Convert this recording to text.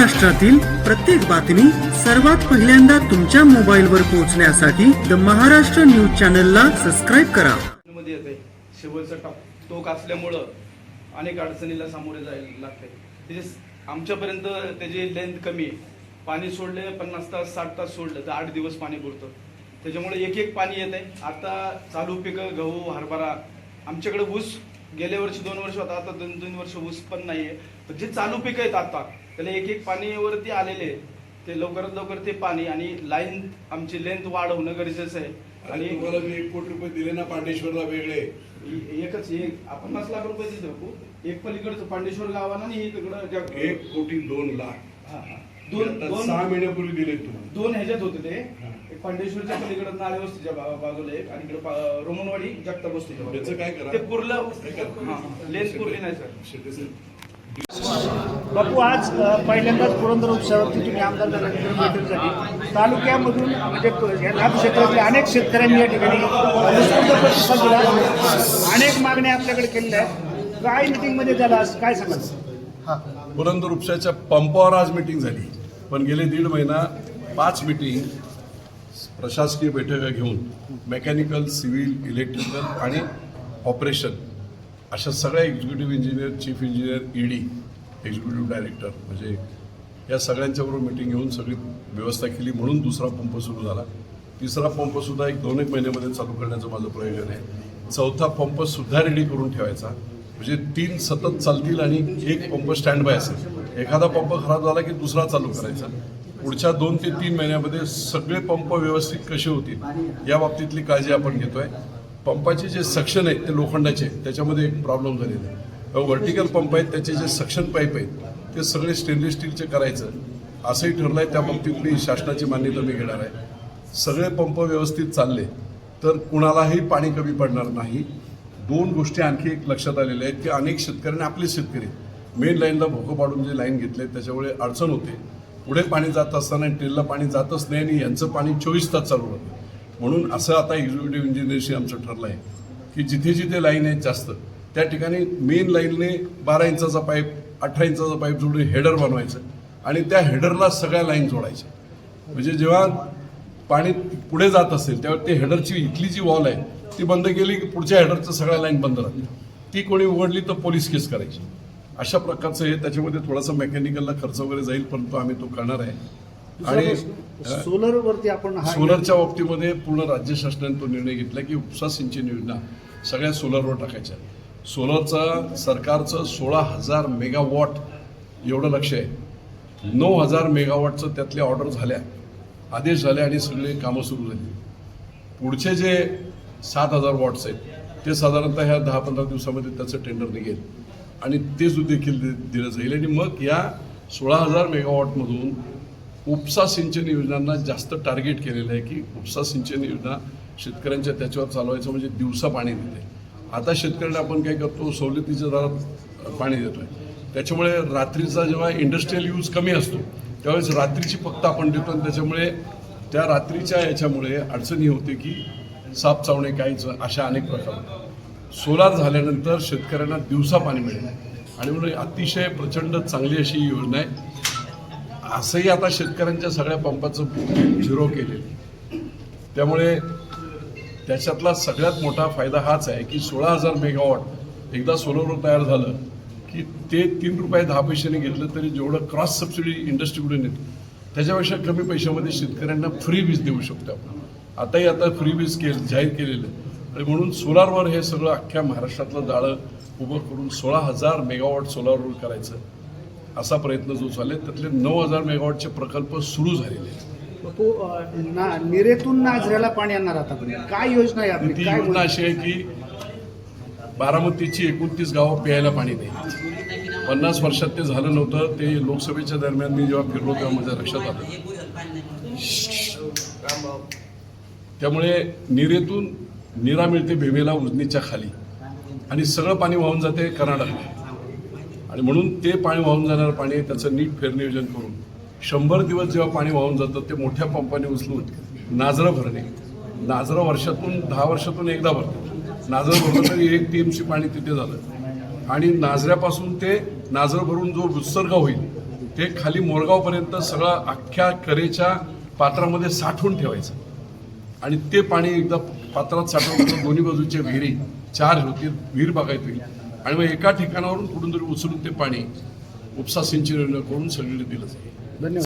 महाराष्ट्रातील प्रत्येक बातमी सर्वात पहिल्यांदा तुमच्या मोबाईलवर पोहोचण्यासाठी द महाराष्ट्र न्यूज चॅनलला सबस्क्राईब करा. मध्ये येते शेवटचा टोक असल्यामुळं अनेक अडचणीला सामोरे जायला लागते. आमच्यापर्यंत त्याची लेंथ कमी आहे. पाणी सोडले 50 तास 60 तास सोडलं तर 8 दिवस पाणी पुरतं. त्याच्यामुळे एक एक पाणी येत आहे. आता चालू पिकं गहू हरभरा आमच्याकडे ऊस गेल्या वर्षी 2 वर्ष होता, आता 2 वर्ष ऊस पण नाहीये. तर जे चालू पिकं आहेत आता त्याला एक एक पाणीवरती आलेले ते लवकरात लवकर ते पाणी आणि लाईन आमची लेंथ वाढवणं गरजेचं आहे. आणि तुम्हाला मी 1 कोटी रुपये दिले ना पांडेश्वरला वेगळे एकच एक 50 लाख रुपये देतो. एक पलीकडचं पांडेश्वर गावाला आणि इकडं 1 कोटी 2 लाख दोन 6 महिन्यापूर्वी दिले तुम्ही. 2 ह्याच्यात होते ते. एक पांडेश्वरच्या पलीकडे नाळे वस्तीच्या बाजूला एक आणि इकडे रोमनवाडी जगताप वस्तीच्या त्याचं काय करा ते पुरलं लेन्स पुरली नाही सर. बापू, आज पहिल्यांदाच पुरंदर उपसावरती तुम्ही आमदार झाल्यानंतर बैठक झाली. तालुक्यामधून म्हणजे या लाभ क्षेत्रातल्या अनेक शेतकऱ्यांनी या ठिकाणी उत्स्फूर्त प्रतिसाद दिला. अनेक मागण्या आपल्याकडे केलेल्या आहेत. काय मिटिंगमध्ये झाला काय सांगाल? पुरंदर उपशाच्या पंपावर आज मीटिंग झाली, पण गेले 1.5 महिना 5 मीटिंग प्रशासकीय बैठका घेऊन मेकॅनिकल, सिव्हिल, इलेक्ट्रिकल आणि ऑपरेशन अशा सगळ्या executive engineer, chief engineer, ED, executive director म्हणजे या सगळ्यांच्याबरोबर मीटिंग घेऊन सगळी व्यवस्था केली. म्हणून दुसरा पंप सुरू झाला. तिसरा पंपसुद्धा 1-2 महिन्यामध्ये चालू करण्याचं माझं प्रयोजन आहे. चौथा पंपसुद्धा रेडी करून ठेवायचा म्हणजे 3 सतत चालतील आणि 1 पंप स्टँड बाय असेल. एखादा पंप खराब झाला की दुसरा चालू करायचा. पुढच्या 2 ते 3 महिन्यामध्ये सगळे पंप व्यवस्थित कसे होतील या बाबतीतली काळजी आपण घेतोय. पंपाचे जे सक्शन आहेत ते लोखंडाचे, त्याच्यामध्ये एक प्रॉब्लेम झालेला आहे. व्हर्टिकल पंप आहेत त्याचे जे सक्शन पाईप आहेत ते सगळे स्टेनलेस स्टीलचे करायचं असंही ठरलं आहे. त्या बाबतीतली शासनाची मान्यता मी घेणार आहे. सगळे पंप व्यवस्थित चालले तर कुणालाही पाणी कमी पडणार नाही. 2 गोष्टी आणखी एक लक्षात आलेल्या आहेत की अनेक शेतकऱ्यांनी आपले शेतकरी मेन लाईनला भोकं पाडून जे लाईन घेतले त्याच्यामुळे अडचण होते. पुढे पाणी जात असताना ट्रेलला पाणी जातच नाही आणि यांचं पाणी 24 तास चालू होतं. म्हणून असं आता एक्झिक्युटिव्ह इंजिनियरशी आमचं ठरलं आहे की जिथे जिथे लाईन आहेत जास्त त्या ठिकाणी मेन लाईनने 12 इंचाचा पाईप 18 इंचाचा पाईप जोडून हेडर बनवायचं आणि त्या हेडरला सगळ्या लाईन जोडायच्या. म्हणजे जेव्हा पाणी पुढे जात असेल तेव्हा ते हेडरची इथली जी वॉल आहे ती बंद केली की पुढच्या हेडरचं सगळ्या लाईन बंद राहते. ती कोणी उघडली तर पोलीस केस करायची. अशा प्रकारचं हे त्याच्यामध्ये थोडासा मेकॅनिकलला खर्च वगैरे जाईल, परंतु आम्ही तो करणार आहे. आणि सोलरवरती आपण सोलरच्या बाबतीमध्ये पूर्ण राज्य शासनाने तो निर्णय घेतला की उपसा सिंचन योजना सगळ्या सोलरवर टाकायच्या. सोलरचं सरकारचं 16,000 मेगावॉट एवढं लक्ष आहे. 9,000 मेगावॉटचं त्यातल्या ऑर्डर झाल्या, आदेश झाले आणि सगळे कामं सुरू झाली. पुढचे जे 7,000 वॉट्स आहेत ते साधारणतः ह्या 10-15 दिवसामध्ये त्याचं टेंडर निघेल आणि ते देखील दिलं जाईल. आणि मग या 16,000 मेगावॉटमधून उपसा सिंचन योजनांना जास्त टार्गेट केलेलं आहे की उपसा सिंचन योजना शेतकऱ्यांच्या त्याच्यावर चालवायचं म्हणजे दिवसा पाणी देते. आता शेतकऱ्यांना आपण काय करतो, सवलतीच्या दरात पाणी देतोय. त्याच्यामुळे रात्रीचा जेव्हा इंडस्ट्रियल यूज कमी असतो त्यावेळेस रात्रीची फक्त आपण देतो आणि त्याच्यामुळे त्या रात्रीच्या याच्यामुळे अडचणी होते की साप चावणे काहीचं अशा अनेक प्रकार होतात. सोलार झाल्यानंतर शेतकऱ्यांना दिवसा पाणी मिळेल आणि म्हणून अतिशय प्रचंड चांगली अशी ही योजना आहे. असंही आता शेतकऱ्यांच्या सगळ्या पंपाचं 0 केलेलं. त्यामुळे त्याच्यातला सगळ्यात मोठा फायदा हाच आहे की 16,000 मेगावॉट एकदा सोलरवर तयार झालं की ते 3 रुपये 10 पैशाने घेतलं तरी जेवढं क्रॉस सबसिडी इंडस्ट्रीकडून येतं त्याच्यापेक्षा कमी पैशामध्ये शेतकऱ्यांना फ्री वीज देऊ शकतो आपण. आता फ्री वीज जाहीर केलेलं आणि म्हणून सोलारवर हे सगळं अख्ख्या महाराष्ट्रातलं जाळं उभं करून 16,000 मेगावॉट सोलारवर करायचं असा प्रयत्न जो चालू आहे. त्यातले 9,000 मेगावॉटचे प्रकल्प सुरू झालेले आहेत. निरेतून नाझऱ्याला पाणी आणणार आता काय योजना आहे आपली? ती योजना अशी आहे की बारामतीची 29 गावं प्यायला पाणी नाही. 50 वर्षात ते झालं नव्हतं. ते लोकसभेच्या दरम्यान मी जेव्हा फिरलो तेव्हा माझ्या लक्षात आलं. त्यामुळे निरेतून निरा मिळते भीमेला उजनीच्या खाली आणि सगळं पाणी वाहून जाते कर्नाटकला. आणि म्हणून ते पाणी वाहून जाणारं पाणी त्याचं नीट फेरनियोजन करून 100 दिवस जेव्हा पाणी वाहून जातं ते मोठ्या पंपाने उचलून नाझरं भरणे. नाझरं वर्षातून 10 वर्षातून एकदा भरतं. नाझरं भरलं तरी 1 TMC पाणी तिथे झालं आणि नाझऱ्यापासून ते नाझरं भरून जो उत्सर्ग होईल ते खाली मोरगावपर्यंत सगळं अख्ख्या करेच्या पात्रामध्ये साठवून ठेवायचं आणि ते पाणी एकदा पात्रात साठवून दोन्ही बाजूच्या विहिरी 4 होतील, विहीर बागायत होईल आणि मग एका ठिकाणावरून कुठून तरी उचलून ते पाणी उपसा सिंचन करून सगळीकडे दिलं जाईल. धन्यवाद.